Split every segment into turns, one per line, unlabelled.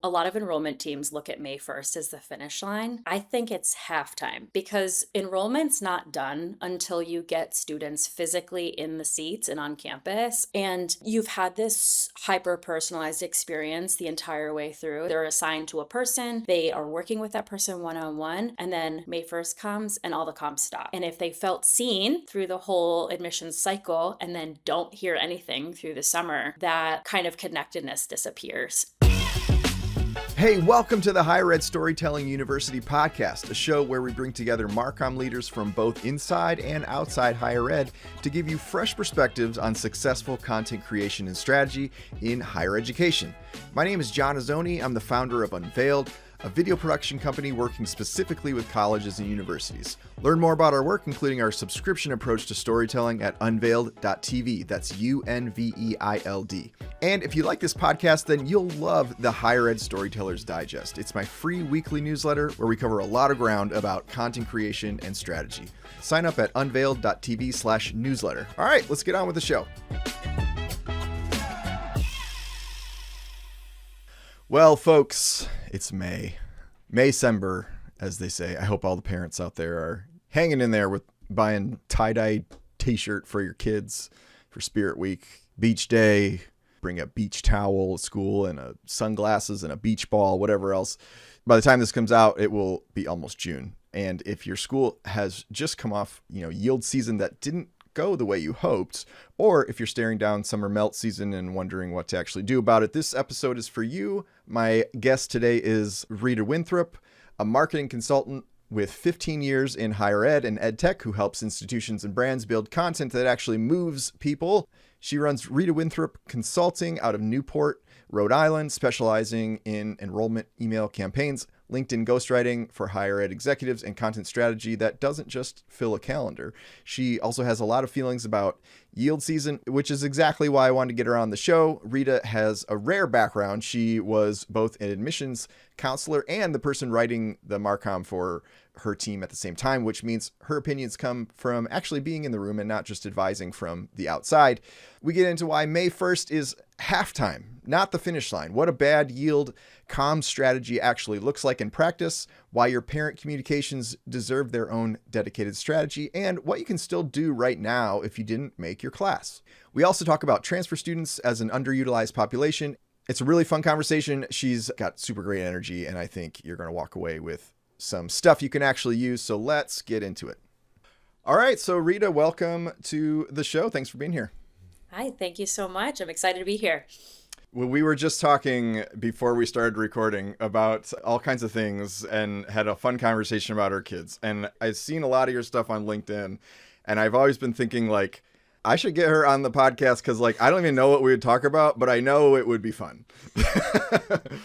A lot of enrollment teams look at May 1st as the finish line. I think it's halftime because enrollment's not done until you get students physically in the seats and on campus. And you've had this hyper personalized experience the entire way through. They're assigned to a person, they are working with that person one on one, and then May 1st comes and all the comps stop. And if they felt seen through the whole admissions cycle and then don't hear anything through the summer, that kind of connectedness disappears.
Hey, welcome to the Higher Ed Storytelling University podcast, a show where we bring together MarCom leaders from both inside and outside higher ed to give you fresh perspectives on successful content creation and strategy in higher education. My name is John Azzoni. I'm the founder of Unveiled, a video production company working specifically with colleges and universities. Learn more about our work, including our subscription approach to storytelling at unveiled.tv. That's UNVEILD. And if you like this podcast, then you'll love the Higher Ed Storytellers Digest. It's my free weekly newsletter where we cover a lot of ground about content creation and strategy. Sign up at unveiled.tv/newsletter. All right, let's get on with the show. Well, folks, it's Maycember, as they say. I hope all the parents out there are hanging in there with buying tie-dye t-shirt for your kids for Spirit Week, Beach Day, bring a beach towel at school and sunglasses and a beach ball, whatever else. By the time this comes out, it will be almost June. And if your school has just come off, yield season that didn't go the way you hoped, or if you're staring down summer melt season and wondering what to actually do about it, this episode is for you. My guest today is Rita Winthrop, a marketing consultant with 15 years in higher ed and ed tech who helps institutions and brands build content that actually moves people. She runs Rita Winthrop Consulting out of Newport, Rhode Island, specializing in enrollment email campaigns, LinkedIn ghostwriting for higher ed executives, and content strategy that doesn't just fill a calendar. She also has a lot of feelings about yield season, which is exactly why I wanted to get her on the show. Rita has a rare background. She was both an admissions counselor and the person writing the MarCom for her team at the same time, which means her opinions come from actually being in the room and not just advising from the outside. We get into why May 1st is halftime, not the finish line, what a bad yield comm strategy actually looks like in practice, why your parent communications deserve their own dedicated strategy, and what you can still do right now if you didn't make your class. We also talk about transfer students as an underutilized population. It's a really fun conversation. She's got super great energy, and I think you're going to walk away with some stuff you can actually use. So let's get into it. All right. So Rita, welcome to the show. Thanks for being here.
Hi, thank you so much. I'm excited to be here.
Well, we were just talking before we started recording about all kinds of things and had a fun conversation about our kids. And I've seen a lot of your stuff on LinkedIn, and I've always been thinking I should get her on the podcast because I don't even know what we would talk about, but I know it would be fun.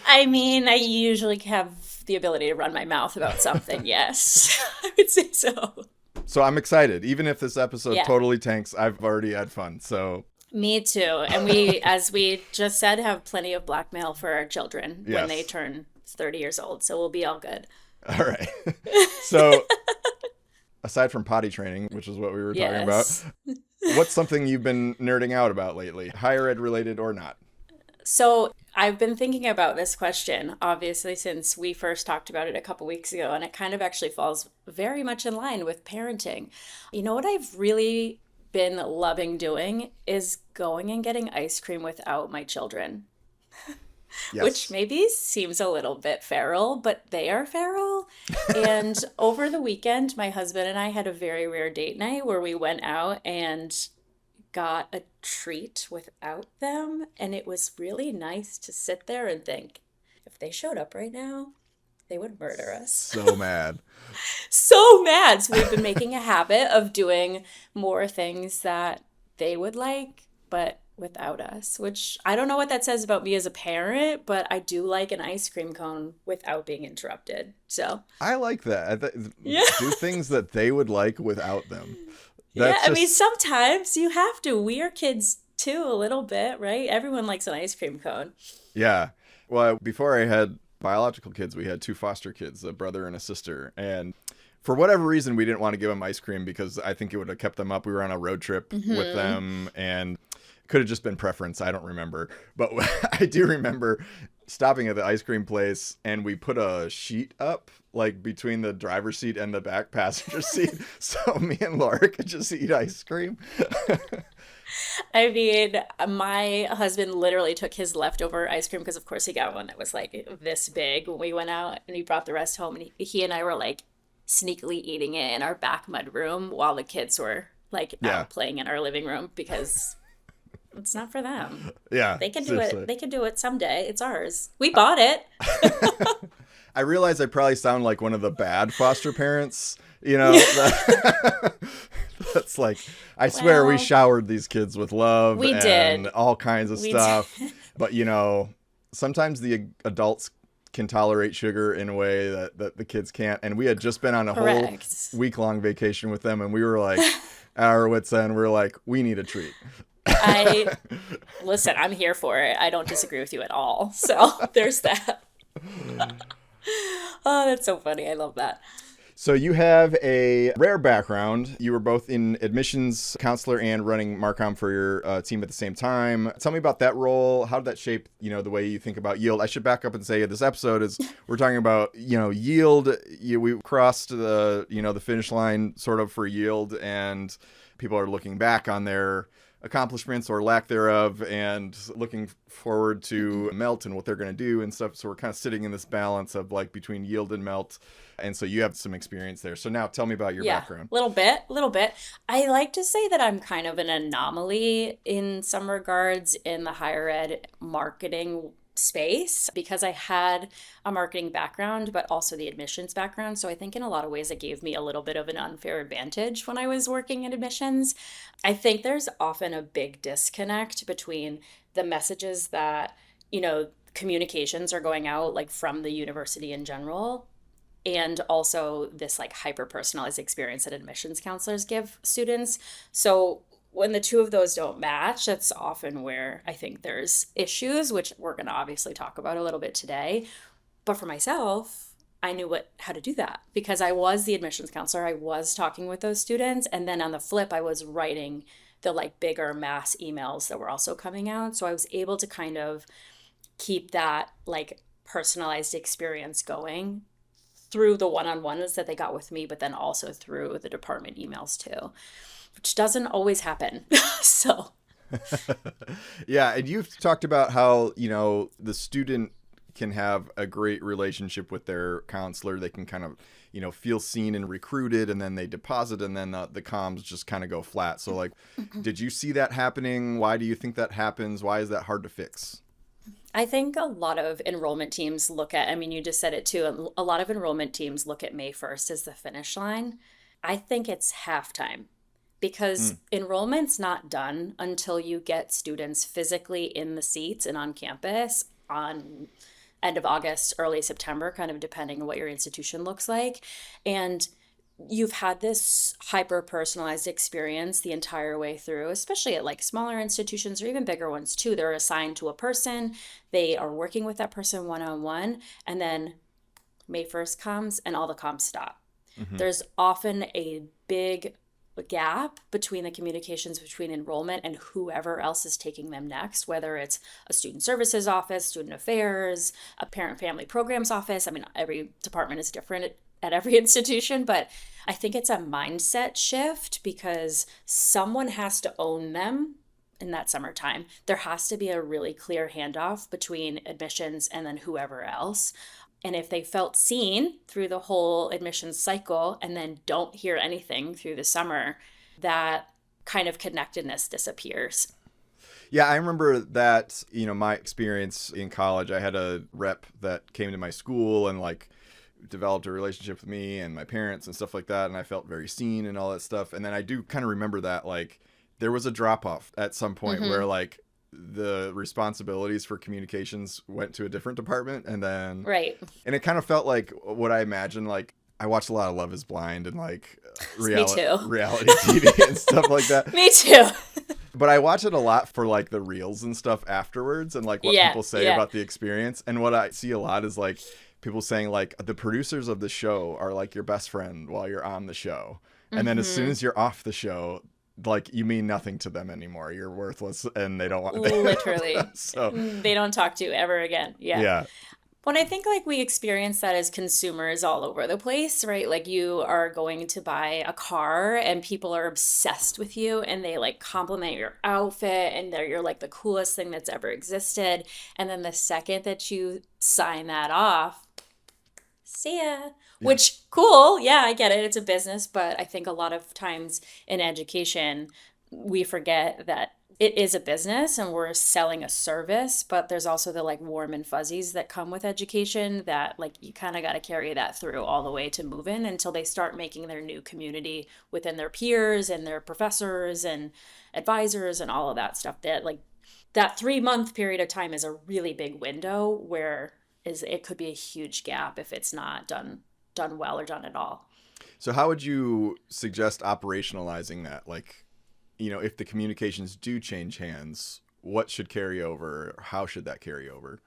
I mean, I usually have the ability to run my mouth about something. Yes, I would say so.
So I'm excited. Even if this episode totally tanks, I've already had fun. So
me too. And we, as we just said, have plenty of blackmail for our children when they turn 30 years old. So we'll be all good.
All right. So aside from potty training, which is what we were talking about, what's something you've been nerding out about lately, higher ed related or not?
So I've been thinking about this question, obviously, since we first talked about it a couple weeks ago, and it kind of actually falls very much in line with parenting. You know what I've really been loving doing is going and getting ice cream without my children.
Yes.
Which maybe seems a little bit feral, but they are feral. And over the weekend, my husband and I had a very rare date night where we went out and got a treat without them. And it was really nice to sit there and think, if they showed up right now, they would murder us.
So mad.
So mad. So we've been making a habit of doing more things that they would like, but without us, which I don't know what that says about me as a parent, but I do like an ice cream cone without being interrupted. So
I like that. Do things that they would like without them.
I mean, sometimes you have to. We are kids too, a little bit, right? Everyone likes an ice cream cone.
Yeah. Well, before I had biological kids, we had two foster kids, a brother and a sister. And for whatever reason, we didn't want to give them ice cream because I think it would have kept them up. We were on a road trip with them, and could have just been preference. I don't remember. But I do remember stopping at the ice cream place, and we put a sheet up like between the driver's seat and the back passenger seat, so me and Laura could just eat ice cream.
I mean, my husband literally took his leftover ice cream because, of course, he got one that was like this big when we went out, and he brought the rest home. And he and I were like sneakily eating it in our back mudroom while the kids were like
Yeah.
out playing in our living room because it's not for them.
Yeah,
They can do
seriously.
it. They can do it someday. It's ours. We bought it.
I realize I probably sound like one of the bad foster parents, you know. That's like, I swear we
Well,
showered these kids with love
we
and
did.
all kinds of
We
stuff.
did.
But, sometimes the adults can tolerate sugar in a way that the kids can't. And we had just been on a whole
Correct.
week-long vacation with them, and we were like, at our wits' end, we were like, we need a treat.
I listen. I'm here for it. I don't disagree with you at all. So there's that. Oh, that's so funny. I love that.
So you have a rare background. You were both in admissions counselor and running MarCom for your team at the same time. Tell me about that role. How did that shape, the way you think about yield? I should back up and say this episode is we're talking about, yield. We crossed the finish line sort of for yield, and people are looking back on their accomplishments or lack thereof and looking forward to melt and what they're going to do and stuff. So we're kind of sitting in this balance of like between yield and melt. And so you have some experience there. So now tell me about your
Yeah,
background.
little bit. I like to say that I'm kind of an anomaly in some regards in the higher ed marketing space because I had a marketing background, but also the admissions background. So I think in a lot of ways it gave me a little bit of an unfair advantage when I was working in admissions. I think there's often a big disconnect between the messages that, communications are going out like from the university in general and also this like hyper personalized experience that admissions counselors give students. So when the two of those don't match, that's often where I think there's issues, which we're going to obviously talk about a little bit today. But for myself, I knew how to do that because I was the admissions counselor. I was talking with those students. And then on the flip, I was writing the like bigger mass emails that were also coming out. So I was able to kind of keep that like personalized experience going through the one-on-ones that they got with me, but then also through the department emails too, which doesn't always happen. So,
Yeah. And you've talked about how, the student can have a great relationship with their counselor. They can kind of, feel seen and recruited, and then they deposit, and then the comms just kind of go flat. So like, did you see that happening? Why do you think that happens? Why is that hard to fix?
I think a lot of enrollment teams you just said it too, a lot of enrollment teams look at May 1st as the finish line. I think it's halftime because enrollment's not done until you get students physically in the seats and on campus on end of August, early September, kind of depending on what your institution looks like. And you've had this hyper personalized experience the entire way through, especially at like smaller institutions or even bigger ones too. They're assigned to a person, they are working with that person one on one, and then May 1st comes and all the comms stop. There's often a big gap between the communications between enrollment and whoever else is taking them next, whether it's a student services office, student affairs, a parent family programs office. I mean, every department is different at every institution, but I think it's a mindset shift because someone has to own them in that summertime. There has to be a really clear handoff between admissions and then whoever else. And if they felt seen through the whole admissions cycle and then don't hear anything through the summer, that kind of connectedness disappears.
Yeah, I remember that, my experience in college. I had a rep that came to my school and like developed a relationship with me and my parents and stuff like that. And I felt very seen and all that stuff. And then I do kind of remember that like there was a drop off at some point where like the responsibilities for communications went to a different department. And then,
Right.
and it kind of felt like what I imagined. Like I watched a lot of Love is Blind and like
Me too.
reality TV and stuff like that.
Me too.
But I watch it a lot for like the reels and stuff afterwards and like what people say about the experience. And what I see a lot is like people saying like the producers of the show are like your best friend while you're on the show. And then as soon as you're off the show, like you mean nothing to them anymore. You're worthless and they don't want
Literally.
so
They don't talk to you ever again. Yeah.
yeah.
But I think like we experience that as consumers all over the place, right? Like you are going to buy a car and people are obsessed with you and they like compliment your outfit and you're like the coolest thing that's ever existed. And then the second that you sign that off, see ya.
Yeah.
Which cool. Yeah, I get it. It's a business, but I think a lot of times in education, we forget that it is a business and we're selling a service, but there's also the like warm and fuzzies that come with education that like you kind of got to carry that through all the way to move in until they start making their new community within their peers and their professors and advisors and all of that stuff. That like that 3 month period of time is a really big window where is it could be a huge gap if it's not done well or done at all.
So how would you suggest operationalizing that? Like, if the communications do change hands, what should carry over? How should that carry over?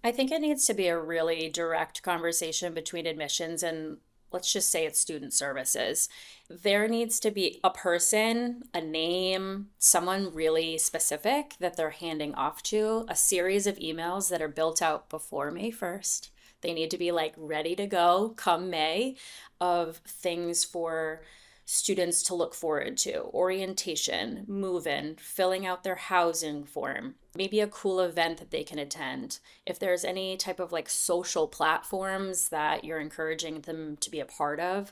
I think it needs to be a really direct conversation between admissions and let's just say it's student services. There needs to be a person, a name, someone really specific that they're handing off to, a series of emails that are built out before May 1st. They need to be like ready to go come May of things for students to look forward to, orientation, move-in, filling out their housing form, maybe a cool event that they can attend. If there's any type of like social platforms that you're encouraging them to be a part of,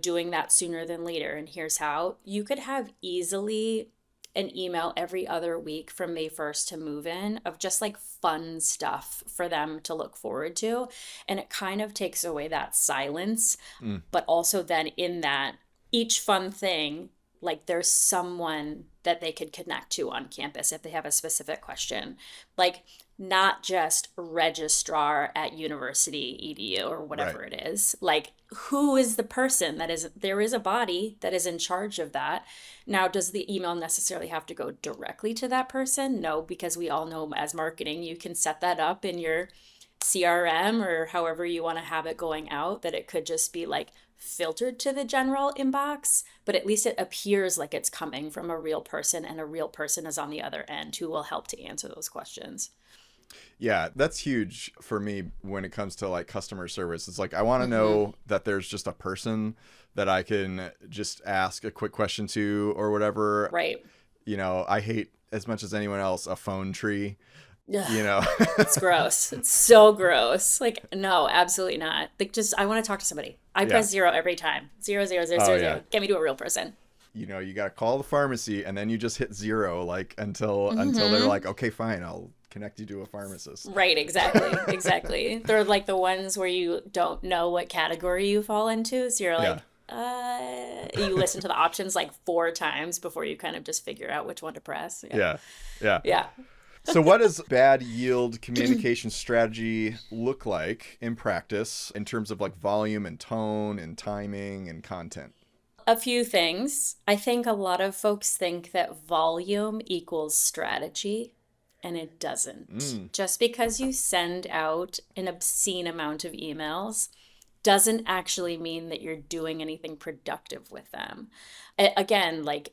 doing that sooner than later. And here's how. You could have easily an email every other week from May 1st to move in of just like fun stuff for them to look forward to. And it kind of takes away that silence, but also then in that each fun thing, like there's someone that they could connect to on campus if they have a specific question. Like not just registrar at university edu or whatever
Right.
it is. Like who is the person there is a body that is in charge of that. Now, does the email necessarily have to go directly to that person? No, because we all know as marketing, you can set that up in your CRM or however you want to have it going out, that it could just be like filtered to the general inbox, but at least it appears like it's coming from a real person and a real person is on the other end who will help to answer those questions.
Yeah, that's huge for me when it comes to like customer service. It's like I want to know that there's just a person that I can just ask a quick question to or whatever.
Right.
I hate as much as anyone else a phone tree.
Ugh, it's gross. It's so gross. Like, no, absolutely not. Like, just, I want to talk to somebody. I press zero every time. Zero, zero, zero, zero, zero. Get me to a real person.
You got to call the pharmacy and then you just hit zero, like until they're like, okay, fine, I'll connect you to a pharmacist.
Right, exactly. Exactly. They're like the ones where you don't know what category you fall into. So you're like, you listen to the options like 4 times before you kind of just figure out which one to press.
Yeah.
Yeah.
So what does bad yield communication strategy look like in practice in terms of like volume and tone and timing and content?
A few things. I think a lot of folks think that volume equals strategy, and it doesn't. Just because you send out an obscene amount of emails doesn't actually mean that you're doing anything productive with them. Again, like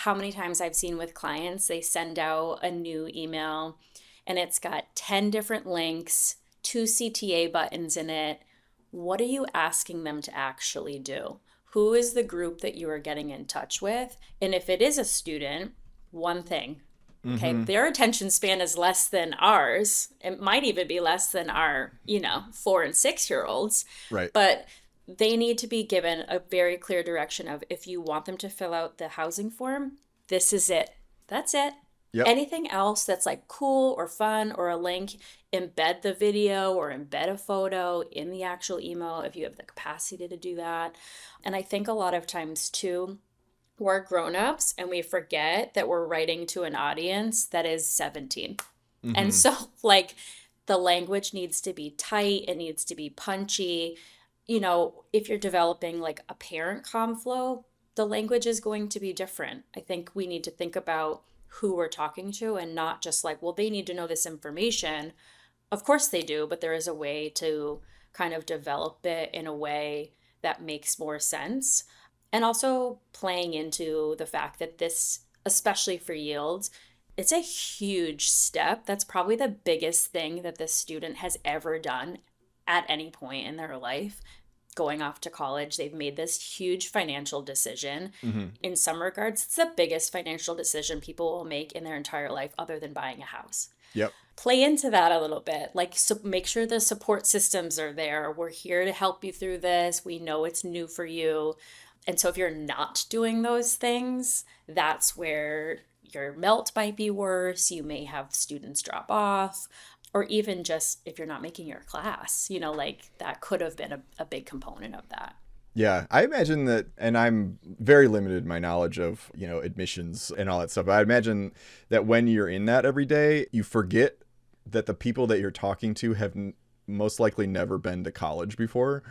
how many times I've seen with clients, they send out a new email and it's got 10 different links, 2 CTA buttons in it. What are you asking them to actually do? Who is the group that you are getting in touch with? And if it is a student, one thing. Okay, their attention span is less than ours. It might even be less than our, 4 and 6-year-olds.
Right.
But they need to be given a very clear direction of if you want them to fill out the housing form, this is it. That's it.
Yep.
Anything else that's like cool or fun or a link, embed the video or embed a photo in the actual email if you have the capacity to do that. And I think a lot of times too, we're grown-ups and we forget that we're writing to an audience that is 17. And so like the language needs to be tight, it needs to be punchy. If you're developing like a parent comm flow, the language is going to be different. I think we need to think about who we're talking to and not just like, well, they need to know this information. Of course they do, but there is a way to kind of develop it in a way that makes more sense. And also playing into the fact that this, especially for yields, it's a huge step. That's probably the biggest thing that this student has ever done at any point in their life. Going off to college, they've made this huge financial decision.
Hmm.
In some regards, it's the biggest financial decision people will make in their entire life, other than buying a house.
Yep.
Play into that a little bit. Like, so make sure the support systems are there. We're here to help you through this. We know it's new for you. And so if you're not doing those things, that's where your melt might be worse. You may have students drop off, or even just if you're not making your class, like that could have been a big component of that.
Yeah, I imagine that, and I'm very limited in my knowledge of, admissions and all that stuff. But I imagine that when you're in that every day, you forget that the people that you're talking to have most likely never been to college before.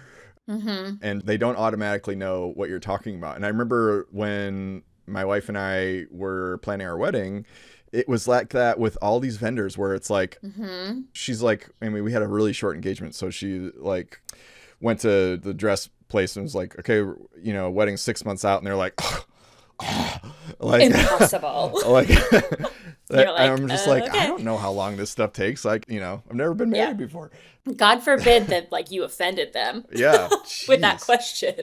Mm-hmm.
And they don't automatically know what you're talking about. And I remember when my wife and I were planning our wedding, it was like that with all these vendors where it's like,
Mm-hmm.
she's like, I mean, we had a really short engagement. So she like went to the dress place and was like, okay, wedding's 6 months out. And they're like, like,
Impossible.
like,
You're like,
I'm just like,
okay.
I don't know how long this stuff takes. Like, I've never been married before.
God forbid that like you offended them
Yeah.
with that
Jeez.
question.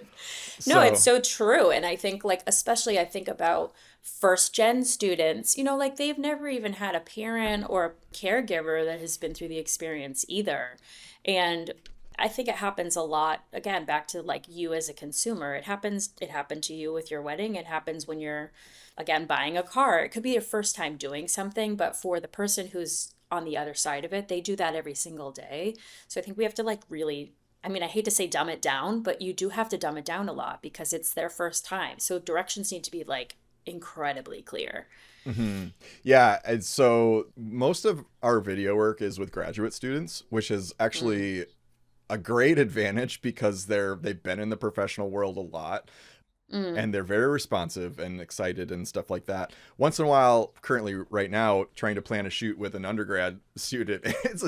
No, it's so true. And I think like, especially I think about first gen students, like they've never even had a parent or a caregiver that has been through the experience either. And I think it happens a lot, again, back to like you as a consumer. It happened to you with your wedding. It happens when you're, again, buying a car. It could be your first time doing something, but for the person who's on the other side of it, they do that every single day. So I think we have to like really, I mean, I hate to say dumb it down, but you do have to dumb it down a lot because it's their first time. So directions need to be like incredibly clear.
Mm-hmm. Yeah. And so most of our video work is with graduate students, which is actually a great advantage because they've been in the professional world a lot. And they're very responsive and excited and stuff like that. Once in a while, currently right now, trying to plan a shoot with an undergrad student, it's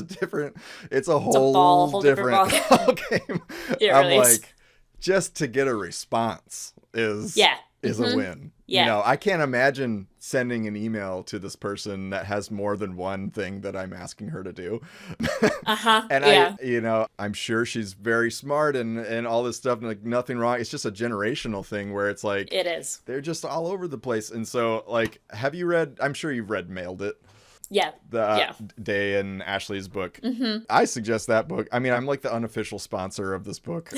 a whole different ball game.
It
I'm
really is.
like, just to get a response is a win.
Yeah.
I can't imagine sending an email to this person that has more than one thing that I'm asking her to do. And I'm sure she's very smart and all this stuff and like nothing wrong. It's just a generational thing where it's like,
it is.
they're just all over the place. And so like, I'm sure you've read Mailed It.
Yeah.
Day and Ashley's book.
Mm-hmm.
I suggest that book. I mean, I'm like the unofficial sponsor of this book.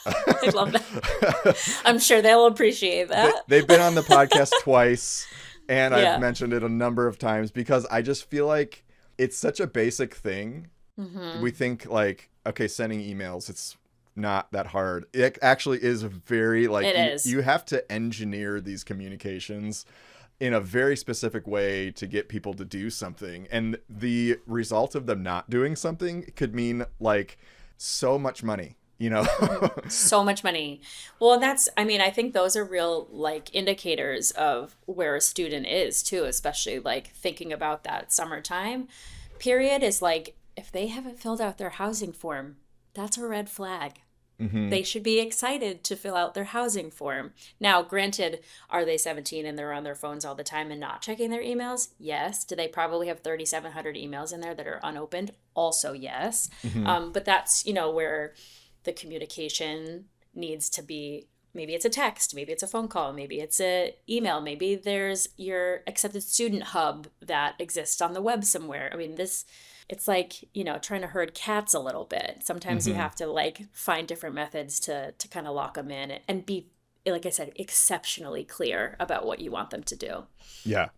I love that. I'm sure they'll appreciate that.
They've been on the podcast twice, and I've mentioned it a number of times because I just feel like it's such a basic thing. Mm-hmm. We think like, okay, sending emails, it's not that hard. It actually is very like, you have to engineer these communications in a very specific way to get people to do something. And the result of them not doing something could mean like so much money,
So much money. Well, I think those are real like indicators of where a student is too, especially like thinking about that summertime period is like, if they haven't filled out their housing form, that's a red flag. Mm-hmm. They should be excited to fill out their housing form. Now, granted, are they 17 and they're on their phones all the time and not checking their emails? Yes. Do they probably have 3,700 emails in there that are unopened? Also, yes. Mm-hmm. But that's, where the communication needs to be. Maybe it's a text, maybe it's a phone call, maybe it's an email, maybe there's your accepted student hub that exists on the web somewhere. I mean, it's like, trying to herd cats a little bit. Sometimes you have to like find different methods to kind of lock them in and be, like I said, exceptionally clear about what you want them to do.
Yeah.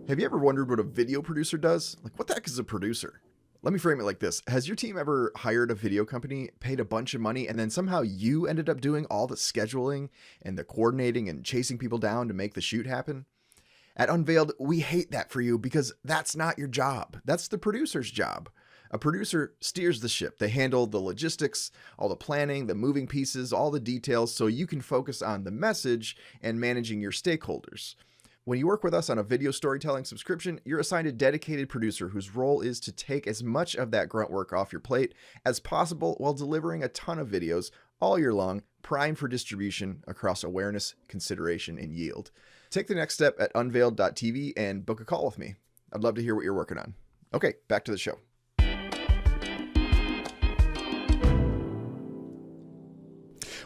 Have you ever wondered what a video producer does? Like, what the heck is a producer? Let me frame it like this. Has your team ever hired a video company, paid a bunch of money, and then somehow you ended up doing all the scheduling and the coordinating and chasing people down to make the shoot happen? At Unveiled, we hate that for you because that's not your job. That's the producer's job. A producer steers the ship. They handle the logistics, all the planning, the moving pieces, all the details, so you can focus on the message and managing your stakeholders. When you work with us on a video storytelling subscription, you're assigned a dedicated producer whose role is to take as much of that grunt work off your plate as possible while delivering a ton of videos all year long, primed for distribution across awareness, consideration, and yield. Take the next step at unveiled.tv and book a call with me. I'd love to hear what you're working on. Okay, back to the show.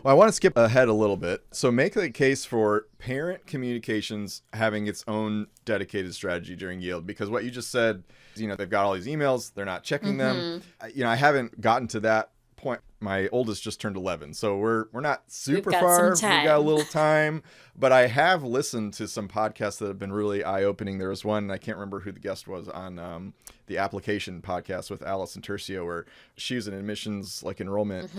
Well, I want to skip ahead a little bit. So make the case for parent communications having its own dedicated strategy during yield, because what you just said, they've got all these emails, they're not checking them. I haven't gotten to that point. My oldest just turned 11, so we're not super far. We've got a little time, but I have listened to some podcasts that have been really eye-opening. There was one, I can't remember who the guest was, on the application podcast with Allison Tercio, where she was an admissions enrollment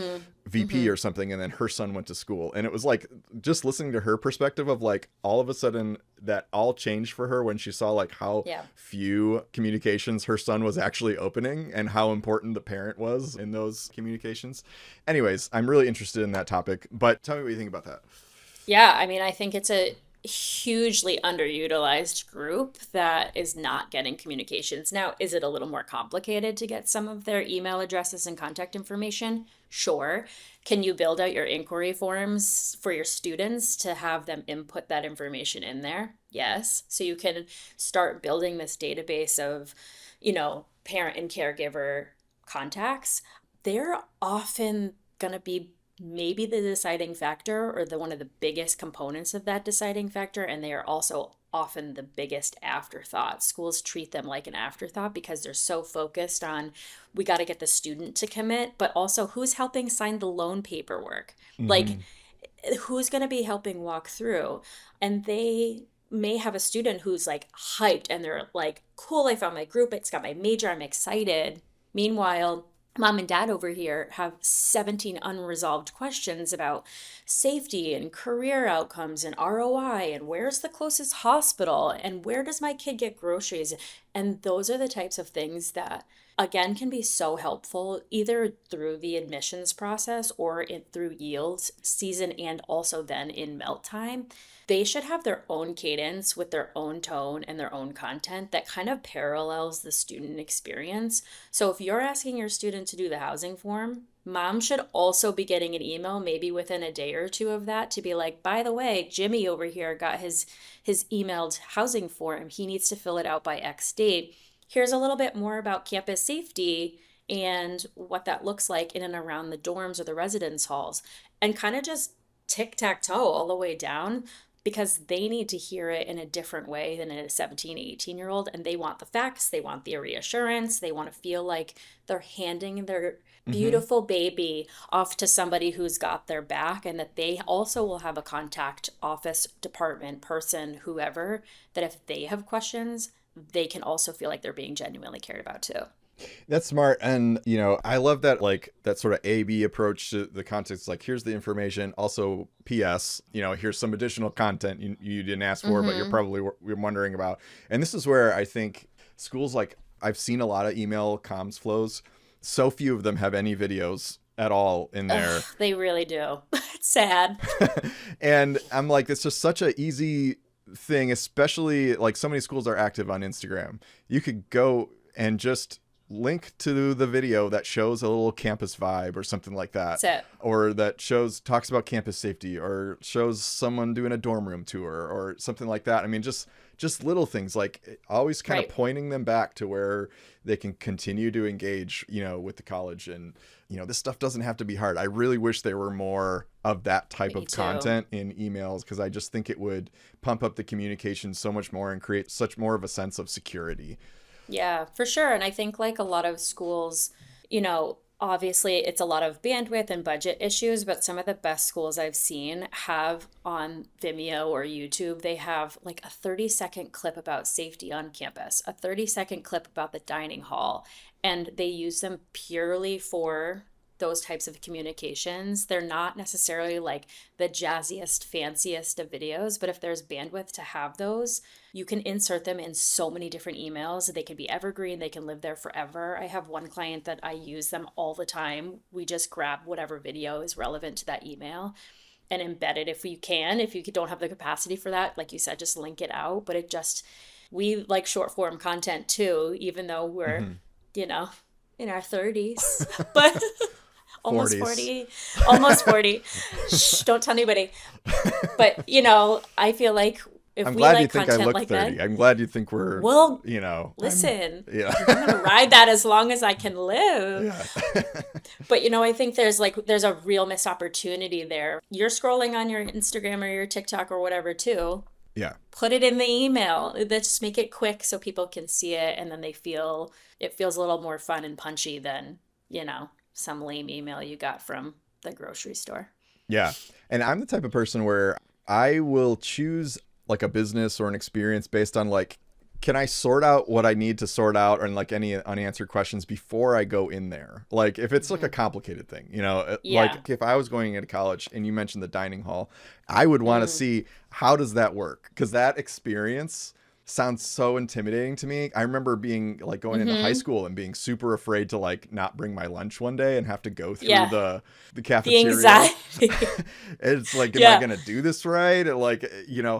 VP or something, and then her son went to school, and it was like just listening to her perspective of all of a sudden that all changed for her when she saw how few communications her son was actually opening and how important the parent was in those communications. Anyways, I'm really interested in that topic, but tell me what you think about that.
Yeah, I think it's a hugely underutilized group that is not getting communications. Now, is it a little more complicated to get some of their email addresses and contact information? Sure. Can you build out your inquiry forms for your students to have them input that information in there? Yes. So you can start building this database of, parent and caregiver contacts. They're often going to be maybe the deciding factor or one of the biggest components of that deciding factor, and they are also often the biggest afterthought. Schools treat them like an afterthought because they're so focused on, we got to get the student to commit, but also who's helping sign the loan paperwork? Who's going to be helping walk through? And they may have a student who's hyped and they're cool, I found my group, it's got my major, I'm excited. Meanwhile, Mom and Dad over here have 17 unresolved questions about safety and career outcomes and ROI and where's the closest hospital and where does my kid get groceries? And those are the types of things that, again, can be so helpful either through the admissions process or through yield season and also then in melt time. They should have their own cadence with their own tone and their own content that kind of parallels the student experience. So if you're asking your student to do the housing form, mom should also be getting an email maybe within a day or two of that to be by the way, Jimmy over here got his emailed housing form. He needs to fill it out by X date. Here's a little bit more about campus safety and what that looks like in and around the dorms or the residence halls, and kind of just tic-tac-toe all the way down, because they need to hear it in a different way than a 17, 18-year-old. And they want the facts. They want the reassurance. They want to feel like they're handing their beautiful baby off to somebody who's got their back, and that they also will have a contact office, department, person, whoever, that if they have questions, they can also feel like they're being genuinely cared about too.
That's smart. And, I love that, that sort of A/B approach to the context. Here's the information. Also, P.S., here's some additional content you didn't ask for, but you're probably wondering about. And this is where I think schools, I've seen a lot of email comms flows. So few of them have any videos at all in there.
Ugh, they really do. It's sad.
And I'm it's just such an easy thing, especially so many schools are active on Instagram. You could go and just link to the video that shows a little campus vibe or something like that, or that talks about campus safety, or shows someone doing a dorm room tour or something like that. Just little things, always kind of pointing them back to where they can continue to engage, with the college. And, this stuff doesn't have to be hard. I really wish there were more of that type of content in emails, because I just think it would pump up the communication so much more and create such more of a sense of security.
Yeah, for sure. And I think a lot of schools, obviously it's a lot of bandwidth and budget issues, but some of the best schools I've seen have on Vimeo or YouTube, they have a 30-second clip about safety on campus, a 30-second clip about the dining hall, and they use them purely for those types of communications. They're not necessarily the jazziest, fanciest of videos, but if there's bandwidth to have those, you can insert them in so many different emails. They can be evergreen. They can live there forever. I have one client that I use them all the time. We just grab whatever video is relevant to that email. and embed it if you can. If you don't have the capacity for that, like you said, just link it out. But we like short form content too, even though we're, you know, in our 30s, but almost
40s.
40, almost 40. Shh, don't tell anybody. But, I feel like if
I'm
we
glad
like
you think I
content
look
like
30.
that,
I'm glad you think we're,
well,
I'm
listen,
yeah.
I'm going to ride that as long as I can live.
Yeah.
But, I think there's a real missed opportunity there. You're scrolling on your Instagram or your TikTok or whatever too.
Yeah.
Put it in the email. Let's just make it quick so people can see it, and then it feels a little more fun and punchy than, some lame email you got from the grocery store.
Yeah. And I'm the type of person where I will choose like a business or an experience based on like, can I sort out what I need to sort out and like any unanswered questions before I go in there? Like if it's like a complicated thing,
Yeah.
like if I was going into college and you mentioned the dining hall, I would want to see how does that work? Because that experience sounds so intimidating to me. I remember being like going into high school and being super afraid to like not bring my lunch one day and have to go through the
The
cafeteria.
anxiety.
It's like, am I going to do this right? Or like,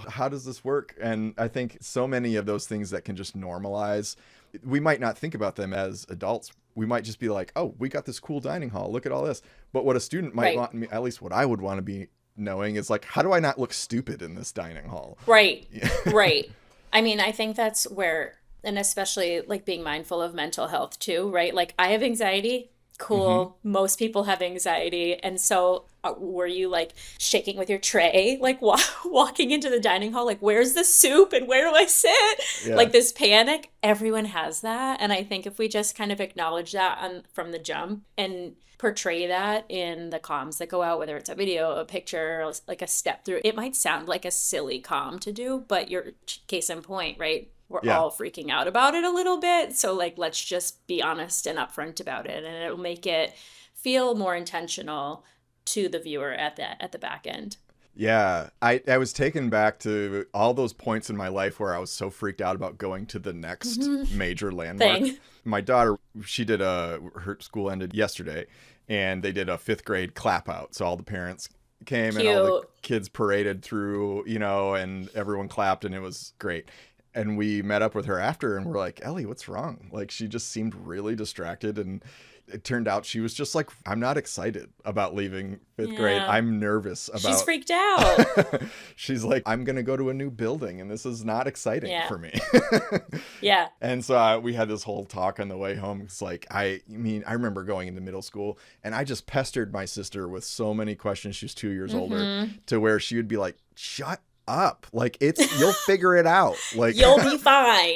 how does this work? And I think so many of those things that can just normalize, we might not think about them as adults. We might just be like, oh, we got this cool dining hall. Look at all this. But what a student might want me, at least what I would want to be knowing is like, how do I not look stupid in this dining hall?
Right. Right. I mean, I think that's where, and especially like being mindful of mental health too, right? Like I have anxiety. Cool. Most people have anxiety. And so were you like shaking with your tray, like walking into the dining hall, like, where's the soup and where do I sit?
Yeah.
Like this panic, everyone has that. And I think if we just kind of acknowledge that from the jump and portray that in the comms that go out, whether it's a video, a picture, or like a step through, it might sound like a silly comm to do, but your case in point, right? We're all freaking out about it a little bit. So like, let's just be honest and upfront about it. And it'll make it feel more intentional to the viewer at the back end.
Yeah, I was taken back to all those points in my life where I was so freaked out about going to the next major landmark. My daughter, her school ended yesterday, and they did a 5th grade clap out. So all the parents came and all the kids paraded through, and everyone clapped, and it was great. And we met up with her after, and we're like, Ellie, what's wrong? Like, she just seemed really distracted, and it turned out she was just like, I'm not excited about leaving 5th grade. I'm nervous about...
She's freaked out.
She's like, I'm going to go to a new building, and this is not exciting for me.
Yeah.
And so we had this whole talk on the way home. It's like, I remember going into middle school, and I just pestered my sister with so many questions. She's 2 years older, to where she would be like, shut up, like you'll figure it out, like
you'll be fine.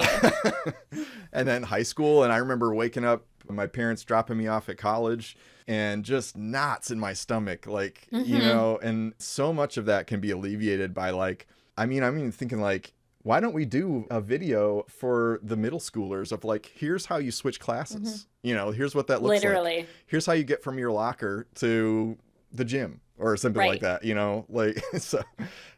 And then high school, and I remember waking up, my parents dropping me off at college, and just knots in my stomach, like and so much of that can be alleviated by like, I'm even thinking like, why don't we do a video for the middle schoolers of like, here's how you switch classes, here's what that looks like, here's how you get from your locker to the gym or something like that, like, so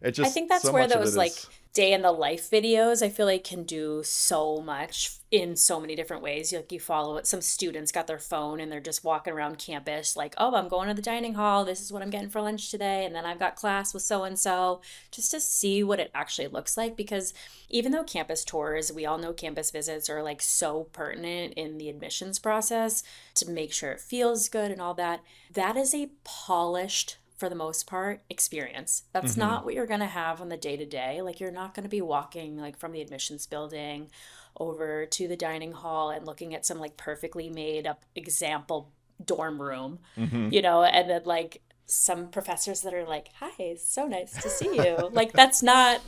it just,
I think that's
so
where
much of
those
it
like
is...
day in the life videos, I feel like can do so much in so many different ways. Like you follow it. Some students got their phone and they're just walking around campus like, oh, I'm going to the dining hall. This is what I'm getting for lunch today. And then I've got class with so-and-so, just to see what it actually looks like. Because even though campus tours, we all know campus visits are like so pertinent in the admissions process to make sure it feels good and all that, that is a polished, for the most part, experience. That's not what you're going to have on the day-to-day. Like you're not going to be walking like from the admissions building over to the dining hall and looking at some like perfectly made up example dorm room, and then like some professors that are like, hi, it's so nice to see you. Like that's not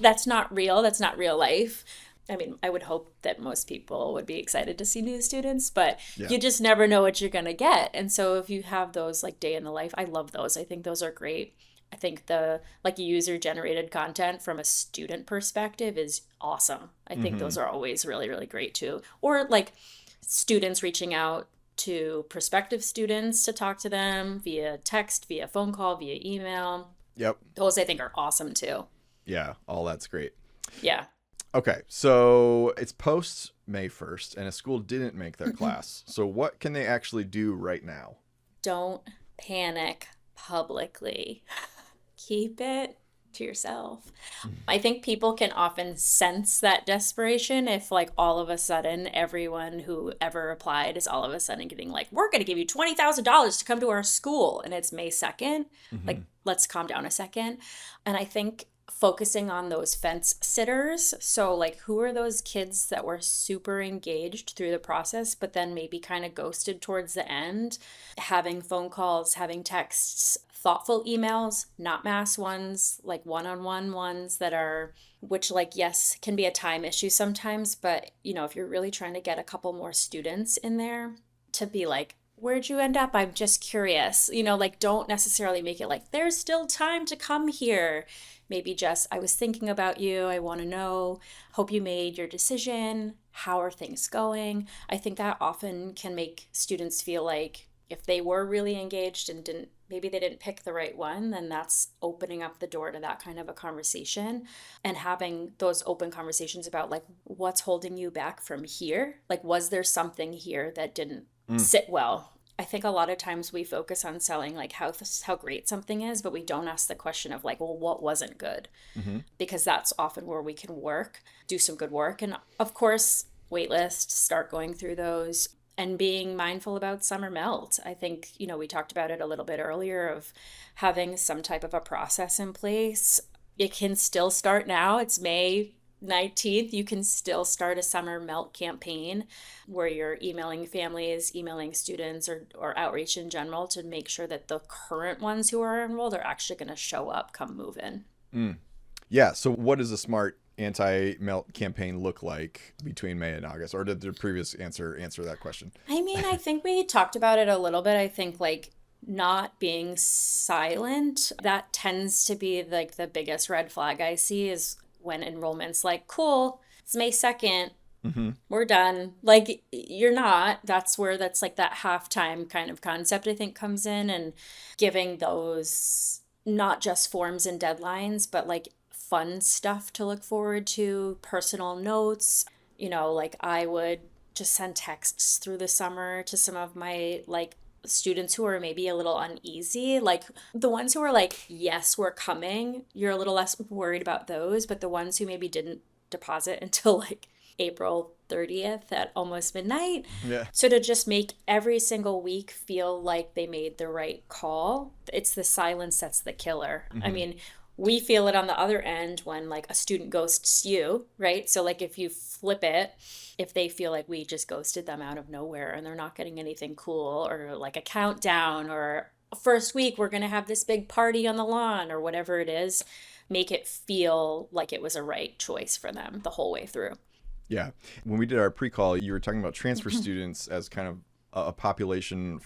real. That's not real life. I mean, I would hope that most people would be excited to see new students, but you just never know what you're going to get. And so if you have those like day in the life, I love those. I think those are great. I think the like user generated content from a student perspective is awesome. I think those are always really, really great too. Or like students reaching out to prospective students to talk to them via text, via phone call, via email.
Yep.
Those I think are awesome too.
Yeah, all that's great.
Yeah.
Okay, so it's post May 1st, and a school didn't make their class. So what can they actually do right now?
Don't panic publicly. keep it to yourself. I think people can often sense that desperation if, like, all of a sudden, everyone who ever applied is all of a sudden getting like, we're going to give you $20,000 to come to our school. And it's May 2nd.
Mm-hmm.
Like, let's calm down a second. And I think focusing on those fence sitters. So, like, who are those kids that were super engaged through the process, but then maybe kind of ghosted towards the end? Having phone calls, having texts, thoughtful emails, not mass ones, like one-on-one ones that are, which, like, yes, can be a time issue sometimes, but, you know, if you're really trying to get a couple more students in there, to be like, where'd you end up? I'm just curious. You know, like, don't necessarily make it like, there's still time to come here. Maybe just, I was thinking about you. I want to know. Hope you made your decision. How are things going? I think that often can make students feel like if they were really engaged and maybe they didn't pick the right one, then that's opening up the door to that kind of a conversation, and having those open conversations about, like, what's holding you back from here? Like, was there something here that didn't sit well? I think a lot of times we focus on selling, like, how great something is, but we don't ask the question of, like, well, what wasn't good?
Mm-hmm.
Because that's often where we can do some good work. And of course, wait lists, start going through those, and being mindful about summer melt. I think, you know, we talked about it a little bit earlier of having some type of a process in place. It can still start now. It's May 19th. You can still start a summer melt campaign where you're emailing families, emailing students, or outreach in general to make sure that the current ones who are enrolled are actually going to show up, come move in.
Yeah. So what does a smart anti-melt campaign look like between May and August? Or did the previous answer that question?
I mean, I think we talked about it a little bit. I think, like, not being silent, that tends to be, like, the biggest red flag I see is when enrollment's like, cool, it's May 2nd.
Mm-hmm.
We're done. Like, you're not. That's where that's like that halftime kind of concept, I think, comes in, and giving those not just forms and deadlines, but, like, fun stuff to look forward to, personal notes. You know, like, I would just send texts through the summer to some of my, like, students who are maybe a little uneasy, like the ones who are like, yes, we're coming, you're a little less worried about those, but the ones who maybe didn't deposit until, like, April 30th at almost midnight.
Yeah.
So to just make every single week feel like they made the right call, it's the silence that's the killer.
Mm-hmm.
I mean, we feel it on the other end when, like, a student ghosts you, right? So, like, if you flip it, if they feel like we just ghosted them out of nowhere and they're not getting anything cool, or like a countdown, or first week we're going to have this big party on the lawn, or whatever it is, make it feel like it was a right choice for them the whole way through.
Yeah. When we did our pre-call, you were talking about transfer students as kind of a population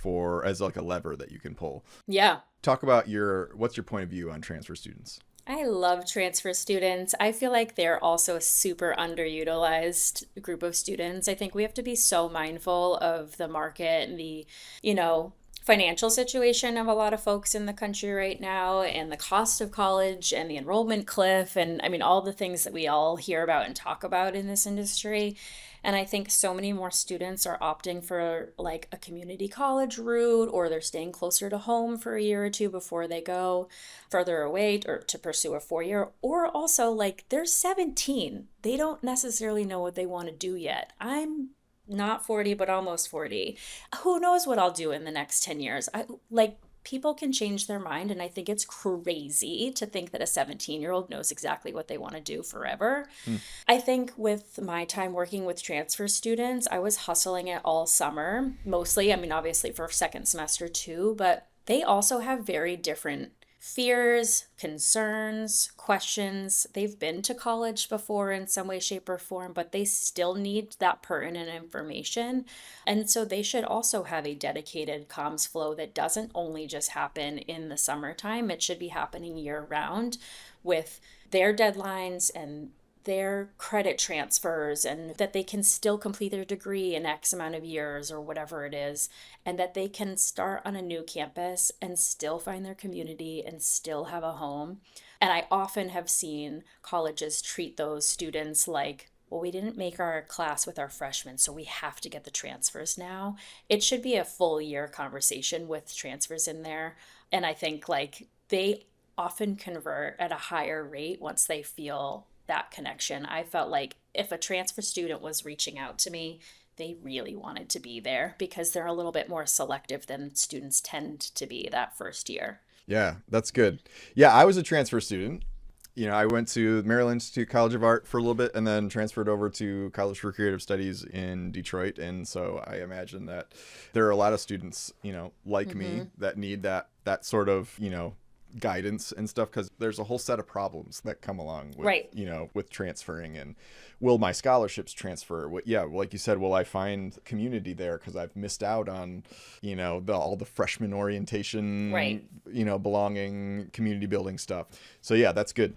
as like a lever that you can pull.
Yeah.
Talk about what's your point of view on transfer students?
I love transfer students. I feel like they're also a super underutilized group of students. I think we have to be so mindful of the market and the, you know, financial situation of a lot of folks in the country right now, and the cost of college and the enrollment cliff, and I mean, all the things that we all hear about and talk about in this industry. And I think so many more students are opting for, like, a community college route, or they're staying closer to home for a year or two before they go further away or to pursue a 4-year. Or also, like, they're 17. They don't necessarily know what they want to do yet. I'm not 40, but almost 40. Who knows what I'll do in the next 10 years? People can change their mind, and I think it's crazy to think that a 17-year-old knows exactly what they want to do forever. I think with my time working with transfer students, I was hustling it all summer, mostly, I mean, obviously for second semester too, but they also have very different fears, concerns, questions. They've been to college before in some way, shape, or form, but they still need that pertinent information. And so they should also have a dedicated comms flow that doesn't only just happen in the summertime. It should be happening year round with their deadlines and their credit transfers, and that they can still complete their degree in X amount of years or whatever it is, and that they can start on a new campus and still find their community and still have a home. And I often have seen colleges treat those students like, well, we didn't make our class with our freshmen, so we have to get the transfers now. It should be a full year conversation with transfers in there. And I think, like, they often convert at a higher rate once they feel that connection. I felt like if a transfer student was reaching out to me, they really wanted to be there because they're a little bit more selective than students tend to be that first year.
Yeah, that's good. Yeah, I was a transfer student. I went to Maryland Institute College of Art for a little bit and then transferred over to College for Creative Studies in Detroit. And so I imagine that there are a lot of students, like me that need that sort of, guidance and stuff, because there's a whole set of problems that come along with,
Right.
with transferring. And will my scholarships transfer? Like you said, will I find community there because I've missed out on, all the freshman orientation,
Right.
belonging, community building stuff. So yeah, that's good.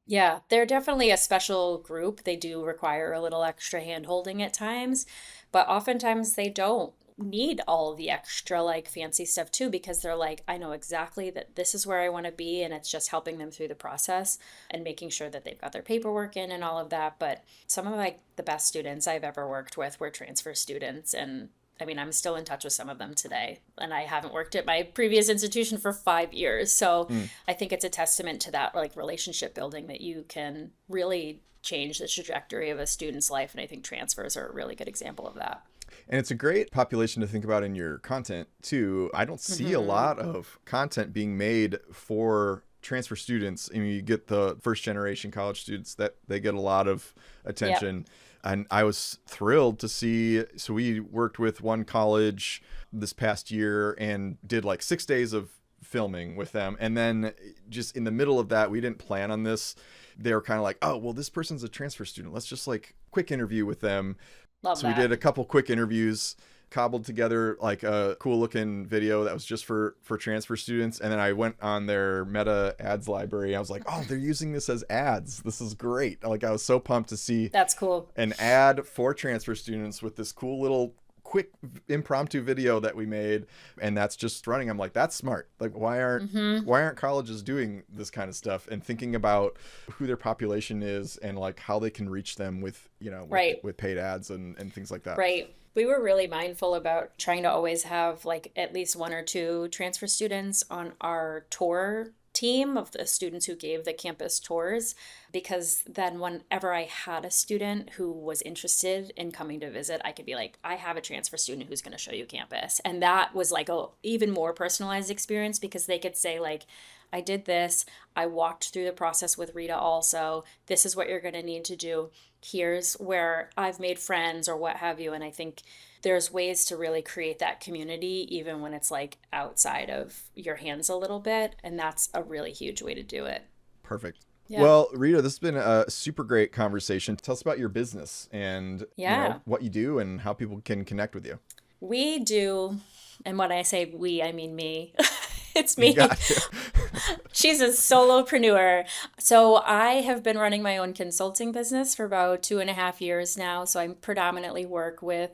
Yeah, they're definitely a special group. They do require a little extra hand holding at times, but oftentimes they don't need all the extra like fancy stuff too, because they're like, I know exactly that this is where I want to be, and it's just helping them through the process and making sure that they've got their paperwork in and all of that. But some of like the best students I've ever worked with were transfer students, and I mean, I'm still in touch with some of them today, and I haven't worked at my previous institution for 5 years. So I think it's a testament to that like relationship building that you can really change the trajectory of a student's life. And I think transfers are a really good example of that.
And it's a great population to think about in your content too. I don't see a lot of content being made for transfer students. I mean, you get the first generation college students that they get a lot of attention. Yep. And I was thrilled to see, so we worked with one college this past year and did like 6 days of filming with them. And then just in the middle of that, we didn't plan on this. They were kind of like, oh, well, this person's a transfer student. Let's just like quick interview with them.
Love
so
that.
We did a couple quick interviews, cobbled together like a cool looking video that was just for transfer students. And then I went on their meta ads library. I was like, oh, they're using this as ads. This is great. Like, I was so pumped to see
that's cool.
An ad for transfer students with this cool little quick impromptu video that we made, and that's just running. I'm like, that's smart. Like, why aren't colleges doing this kind of stuff and thinking about who their population is and like how they can reach them with with paid ads and things like that.
Right. We were really mindful about trying to always have like at least one or two transfer students on our tour team of the students who gave the campus tours, because then whenever I had a student who was interested in coming to visit, I could be like, I have a transfer student who's going to show you campus. And that was like a even more personalized experience, because they could say like, I did this, I walked through the process with Rita also, this is what you're going to need to do, here's where I've made friends or what have you. And I think there's ways to really create that community even when it's like outside of your hands a little bit. And that's a really huge way to do it.
Perfect.
Yeah.
Well, Rita, this has been a super great conversation. Tell us about your business and what you do and how people can connect with you.
We do, and when I say we, I mean me. It's me. She's a solopreneur. So I have been running my own consulting business for about 2.5 years now. So I predominantly work with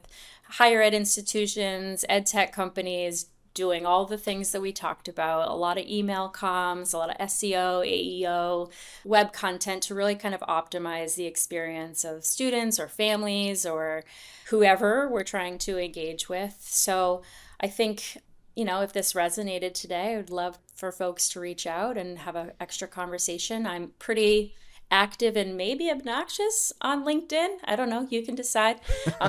higher ed institutions, ed tech companies, doing all the things that we talked about, a lot of email comms, a lot of SEO, AEO, web content to really kind of optimize the experience of students or families or whoever we're trying to engage with. So I think, if this resonated today, I would love for folks to reach out and have an extra conversation. I'm pretty active and maybe obnoxious on LinkedIn. I don't know. You can decide.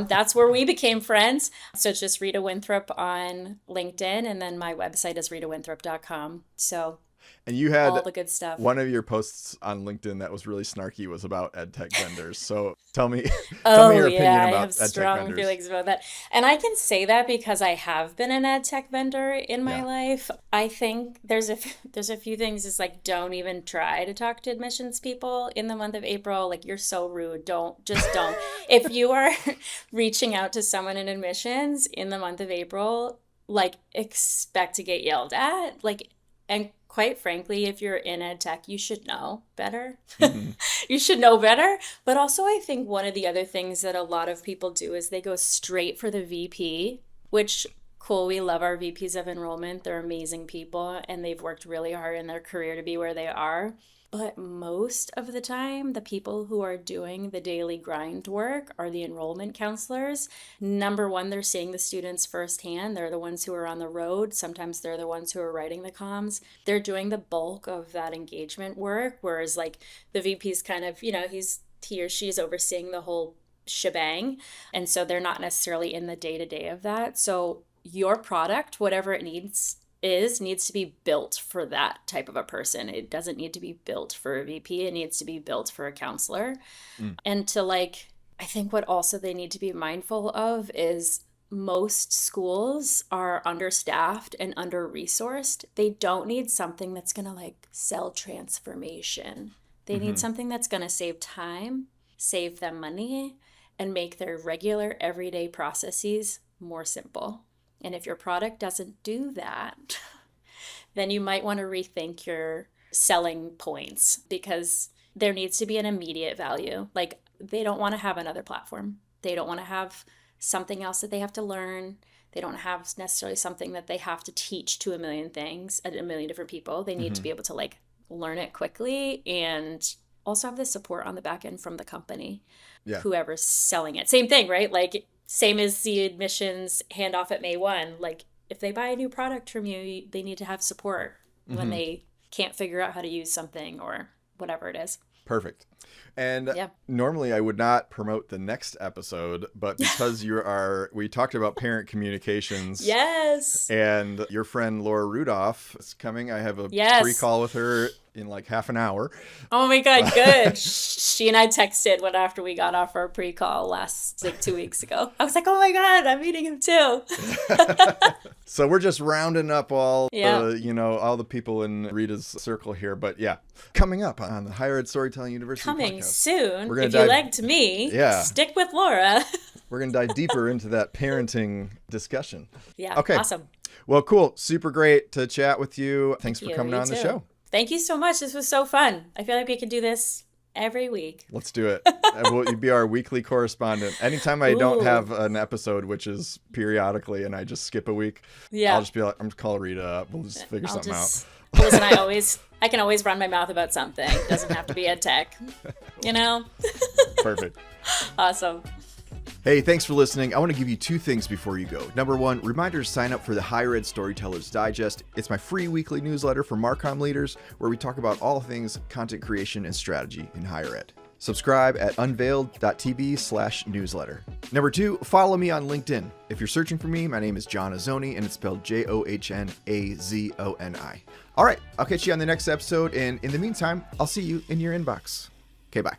That's where we became friends. So it's just Rita Winthrop on LinkedIn. And then my website is ritawinthrop.com. So
and you had
all the good stuff.
One of your posts on LinkedIn that was really snarky was about ed tech vendors. So tell me your opinion about
I have strong feelings about that. And I can say that because I have been an ed tech vendor in my life. I think there's a few things. It's like, don't even try to talk to admissions people in the month of April. Like, you're so rude. Don't. If you are reaching out to someone in admissions in the month of April, like, expect to get yelled at. Like, and quite frankly, if you're in ed tech, you should know better. Mm-hmm. You should know better. But also, I think one of the other things that a lot of people do is they go straight for the VP, which, cool, we love our VPs of enrollment. They're amazing people, and they've worked really hard in their career to be where they are. But most of the time, the people who are doing the daily grind work are the enrollment counselors. Number one, they're seeing the students firsthand. They're the ones who are on the road. Sometimes they're the ones who are writing the comms. They're doing the bulk of that engagement work, whereas like the VP's kind of, he or she is overseeing the whole shebang. And so they're not necessarily in the day-to-day of that. So your product, whatever it needs to be built for that type of a person. It doesn't need to be built for a VP. It needs to be built for a counselor. And to I think what also they need to be mindful of is most schools are understaffed and under-resourced. They don't need something that's going to sell transformation. They need something that's going to save time, save them money, and make their regular everyday processes more simple. And if your product doesn't do that, then you might want to rethink your selling points, because there needs to be an immediate value. They don't want to have another platform. They don't want to have something else that they have to learn. They don't have necessarily something that they have to teach to a million different people. They need to be able to learn it quickly and also have the support on the back end from the company, whoever's selling it. Same thing, right? Same as the admissions handoff at May 1. If they buy a new product from you, they need to have support when they can't figure out how to use something or whatever it is.
Perfect. And normally I would not promote the next episode, but because we talked about parent communications.
Yes.
And your friend Laura Rudolph is coming. I have a pre-call with her in half an hour.
Oh my God, good. She and I texted after we got off our pre-call 2 weeks ago. I was like, oh my God, I'm meeting him too.
So we're just rounding up all the people in Rita's circle here. But coming up on the Higher Ed Storytelling University
Coming
podcast.
Soon. If you liked me, stick with Laura.
We're going to dive deeper into that parenting discussion.
Yeah.
Okay.
Awesome.
Well, cool. Super great to chat with you. Thanks for coming on the show.
Thank you so much. This was so fun. I feel like we could do this every week.
Let's do it. You'll be our weekly correspondent. Anytime I don't have an episode, which is periodically, and I just skip a week, I'll just be like, I'm just call Rita up. We'll just figure something out.
Listen, I can always run my mouth about something. It doesn't have to be ed tech,
Perfect.
Awesome.
Hey, thanks for listening. I want to give you two things before you go. Number one, reminder to sign up for the Higher Ed Storytellers Digest. It's my free weekly newsletter for MarCom leaders where we talk about all things content creation and strategy in higher ed. Subscribe at unveiled.tv/newsletter. Number two, follow me on LinkedIn. If you're searching for me, my name is John Azzoni, and it's spelled Johnazoni. All right, I'll catch you on the next episode, and in the meantime, I'll see you in your inbox. Okay, bye.